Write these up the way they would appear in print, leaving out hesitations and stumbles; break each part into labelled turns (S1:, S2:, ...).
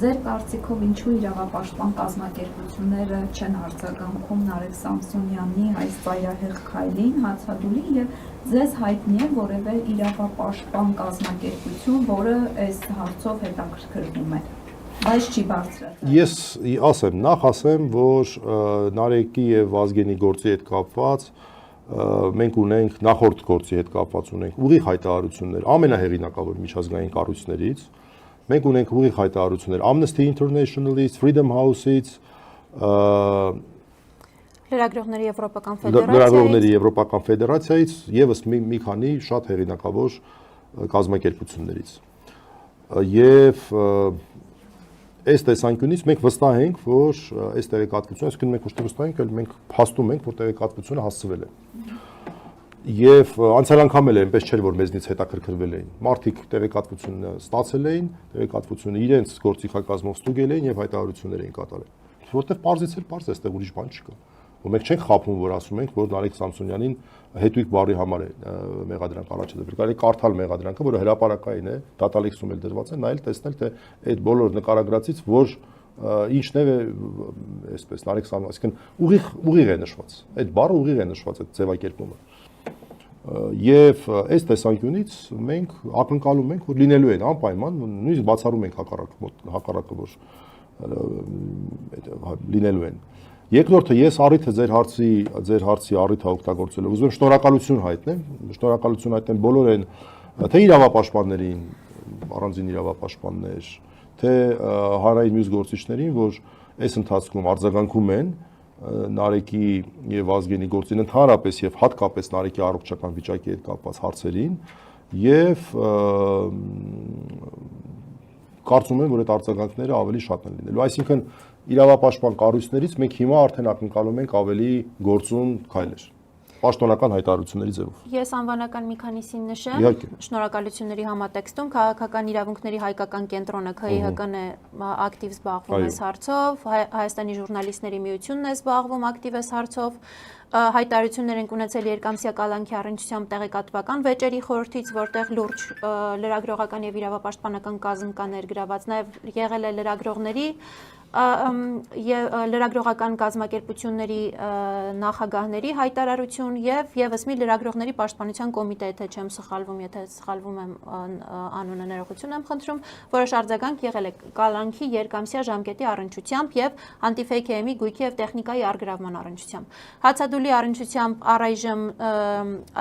S1: Ձեր կարծիքով ինչու իրավապաշտպան կազմակերպությունները չեն արձագանքում Նարեկ Սամսոնյանի այս ծայրահեղ քայլին, հացադուլին եւ ձեզ հայտնի է որևէ իրավապաշտպան կազմակերպություն, որը այս հարցով հետաքրքրվում է, բայց չի բարձրացել։
S2: Ես նախ ասեմ, որ Նարեկի եւ Վազգենի գործի հետ կապված մենք ունենք նախորդ գործի հետ կապված ունենք ուղիղ հայտարարություններ ամենահեղինակավոր միջազգային կառույցներից, մենք ունենք ուղիղ հայտարարություններ Amnesty International-ից, Freedom House-ից, Լրագրողների Եվրոպական Ֆեդերացիայից եւս մի քանի շատ հեղինակավոր կազմակերպություններից։ Եվ այս տեսանկյունից մենք վստահ ենք, որ այս տեղեկատվությունը, այսինքն մենք ոչ թե վստահ ենք, այլ մենք փաստում ենք, որ տեղեկատվությունը հասցվել է։ Եվ անցյալ անգամ էլ այնպես չէր, որ մեզնից հետաքրքրվել էին։ Մարդիկ տեղեկատվությունը ստացել էին, տեղեկատվությունը իրենց գործիքակազմով ստուգել էին եւ հայտարարություններ էին կատարել։ Որտեւ պարզից էլ պարզ է, այստեղ ուրիշ բան չկա։ Որ մենք չենք խափում, որ ասում ենք, որ Նարեկ Սամսոնյանին հետույք բառի համար է մեղադրանք առաջադրվել։ Կարելի կարդալ մեղադրանքը, որը հրապարակային է, դատալիքսում էլ դրված է, նայել, տեսնել, թե այդ բոլոր նկարագրածից որ ինչն է, այսպես Նարեկ Սամսոնյանը, այսինքն ուղիղ է նշված։ Այդ բառը ուղիղ է նշված, այդ ձևակերպումը։ Եվ այս տեսանկյունից մենք ակնկալում ենք, որ լինելու են անպայման, նույնիսկ բացառում ենք հակառակը, որ լինելու են։ Երկրորդը ես առիթը ձեր հարցի առիթը օգտագործելով ուզում եմ շնորհակալություն հայտնեմ բոլոր այն թե իրավապաշտպաններին, առանձին իրավապաշտպաններ, թե հանրային մյուս գործիչներին, որ այս ընթացքում արձագանքում են Նարեկի եւ Վազգենի գործին ընդհանրապես եւ հատկապես Նարեկի առողջական վիճակի հետ կապված հարցերին եւ կարծում եմ, որ այդ արձագանքները ավելի շատ են լինելու։ Այսինքն իրավապաշտպան կառույցներից մենք հիմա արդեն ակնկալում ենք ավելի գործուն քայլեր։ Պաշտոնական հայտարարությունների ձևով։
S3: Ես անվանական մի քանիսին նշեմ, շնորհակալությունների համատեքստում քաղաքական իրավունքների հայկական կենտրոնը ՔԻՀԿ-ն է ակտիվ զբաղվում այս հարցով, Հայաստանի ժուրնալիստների միությունն է զբաղվում ակտիվ այս հարցով, հայտարարություններ են ունեցել երկամսյա կալանքի առնչությամբ տեղեկատվական վեճերի խորհրդից, որտեղ լուրջ լրագրողական եւ իրավապաշտպանական կազմ կա ներգրաված, նաեւ եղել է լրագրողների լրագրողական կազմակերպությունների նախագահների հայտարարություն եւ եւս մի լրագրողների պաշտպանության կոմիտե, եթե չեմ սխալվում, եթե սխալվում եմ անունը ներողություն եմ խնդրում, որոշ արձագանք եղել է կալանքի երկամսյա ժամկետի առնչությամբ եւ անտիֆեյք էմի գույքի եւ տեխնիկայի առգրավման առնչությամբ։ Հացադուլի առնչությամբ առայժմ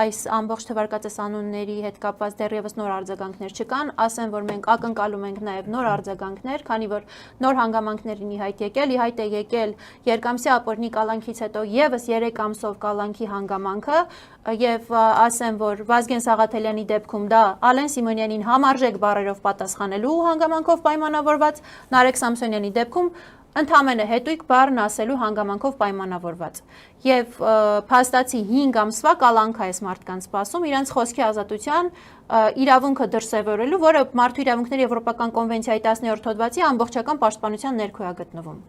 S3: այս ամբողջ թվարկածես անունների հետ կապված դեռևս նոր արձագանքներ չկան, ասեմ, որ մենք ակնկալում ենք նաեւ նոր արձագանքներ, քանի որ նոր հանգամանքներ իհայտ է եկել երկամսյա ապօրինի կալանքից հետո եւս 3 ամսով կալանքի հանգամանքը եւ ասեմ, որ Վազգեն Սաղաթելյանի դեպքում դա Ալեն Սիմոնյանին համարժեք բառերով պատասխանելու հանգամանքով պայմանավորված, Նարեկ Սամսոնյանի դեպքում ընդամենը հետույք բառն ասելու հանգամանքով պայմանավորված եւ փաստացի 5 ամսվա կալանք է այս մարդկանց սպասում իրենց խոսքի ազատության իրավունքը դրսևորելու, որը Մարդու իրավունքների Եվրոպական կոնվենցիայի 10-րդ հոդվածի ամբողջական պաշտպանության ներքո է գտնվում։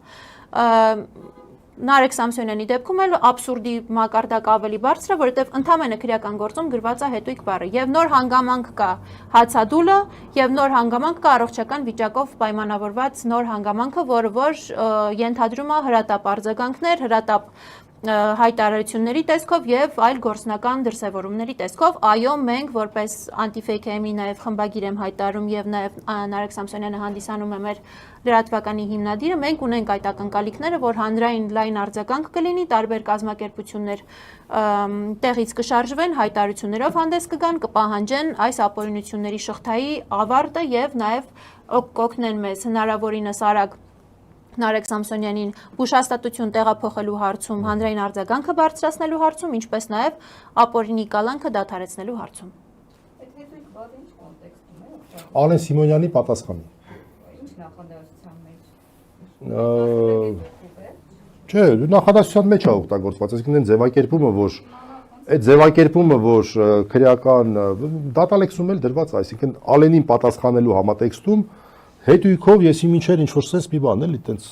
S3: Նարեկ Սամսոնյանի դեպքում էլ աբսուրդի մակարդակը ավելի բարձր է, որովհետև ընդամենը քրեական գործում գրված է հետույք բառը եւ նոր հանգամանք կա հացադուլը եւ նոր հանգամանք կա առողջական վիճակով պայմանավորված նոր հանգամանքը, որը որ ենթադրում է հրատապ արձագանքներ, հրատապ հայտարարությունների տեսքով եւ այլ գործնական դրսևորումների տեսքով, այո, մենք որպես անտիֆեյք էմի նաեւ խմբագիր եմ հայտարարում եւ նաեւ Նարեկ Սամսոնյանը հանդիսանում է մեր լրատվականի հիմնադիրը, մենք ունենք այդ ակնկալիքները, որ հանրային լայն արձագանք կլինի, տարբեր կազմակերպություններ տեղից կշարժվեն, հայտարարություններով հանդես կգան, կպահանջեն այս ապօրինությունների շղթայի ավարտը եւ նաեւ կօգնեն մեզ հնարավորինս արագ Նարեկ Սամսոնյանին հուշաստատություն տեղափոխելու հարցում, հանրային արձագանքը բարձրացնելու հարցում, ինչպես նաև ապօրինի կալանքը դադարեցնելու հարցում։
S1: Այդ հետույք բառը ինչ կոնտեքստում է։
S2: Ալեն Սիմոնյանի պատասխանը։
S1: Ինչ նախադասության մեջ։
S2: Չէ, նախադասության մեջ է օգտագործված, այսինքն ձևակերպումը, որ այդ ձևակերպումը, որ քրեական դատալեքսում էլ դրված, այսինքն Ալենին պատասխանելու համատեքստում հետույքով եսի մինչեր ինչ-որ սենց մի բան էլի տենց,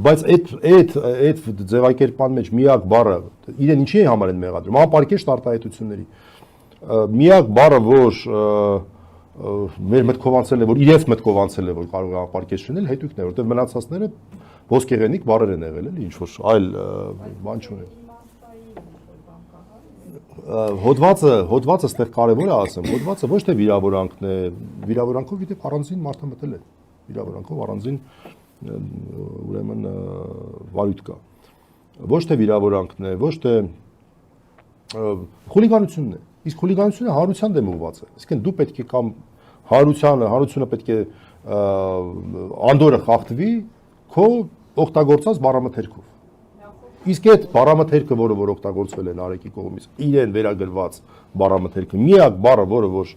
S2: բայց այդ ձևակերպման մեջ միակ բառը, իրեն ինչի համար են մեղադրում, անպարկեշտ արտահայտությունների, միակ բառը, որ մեր մտքով անցել է, որ իրենց մտքով անցել է, որ կարող է անպարկեշտ լինել, հետույքն է, որտեղ մնացածները ոսկեղենիկ բառեր են եղել, էլի, ինչ որ այլ բան չունեն։ Հոդվածը ստեղ կարևոր է ասեմ, հոդվածը ոչ թե վիրավորանքն է, վիրավորանքով գիտեք առանձին մարդը մտել է, վիրավորանքով առանձին ուրեմն վարույթ կա։ Ոչ թե վիրավորանքն է, ոչ թե խուլիգանությունն է։ Իսկ խուլիգանությունը հարության դեմ ուղղված է։ Այսինքն դու պետք է կամ հարությունը պետք է անդորը խախտվի քո օգտագործած բառամթերքով։ Իսկ այդ բառամթերքը, որը որ օգտագործվել է Նարեկի կողմից, իրեն վերագրված բառամթերքը, միակ բառը, որը որ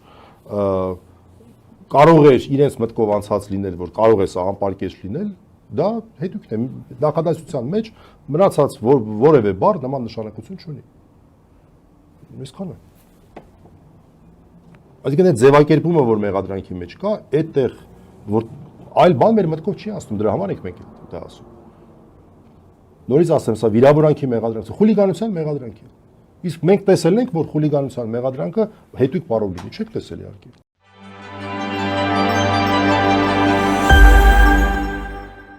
S2: կարող է իրենց մտքով անցած լինել, որ կարող է սա անպարկեշտ լինել, դա հետույքն է նախադասության մեջ մնացած որևէ բառ նման նշանակություն չունի։ Այսքան է։ Այսինքն այդ ձևակերպումը, որ մեղադրանքի մեջ կա, այդտեղ որ այլ բան մեր մտքով չի անցնում, դրա համար ենք մենք դա ասում։ Նորից ասեմ, սա վիրավորանքի մեղադրանք, խուլիգանության մեղադրանք է։ Իսկ մենք տեսել ենք, որ խուլիգանության մեղադրանքը հետույք բառով լինի, չեք տեսել իհարկե։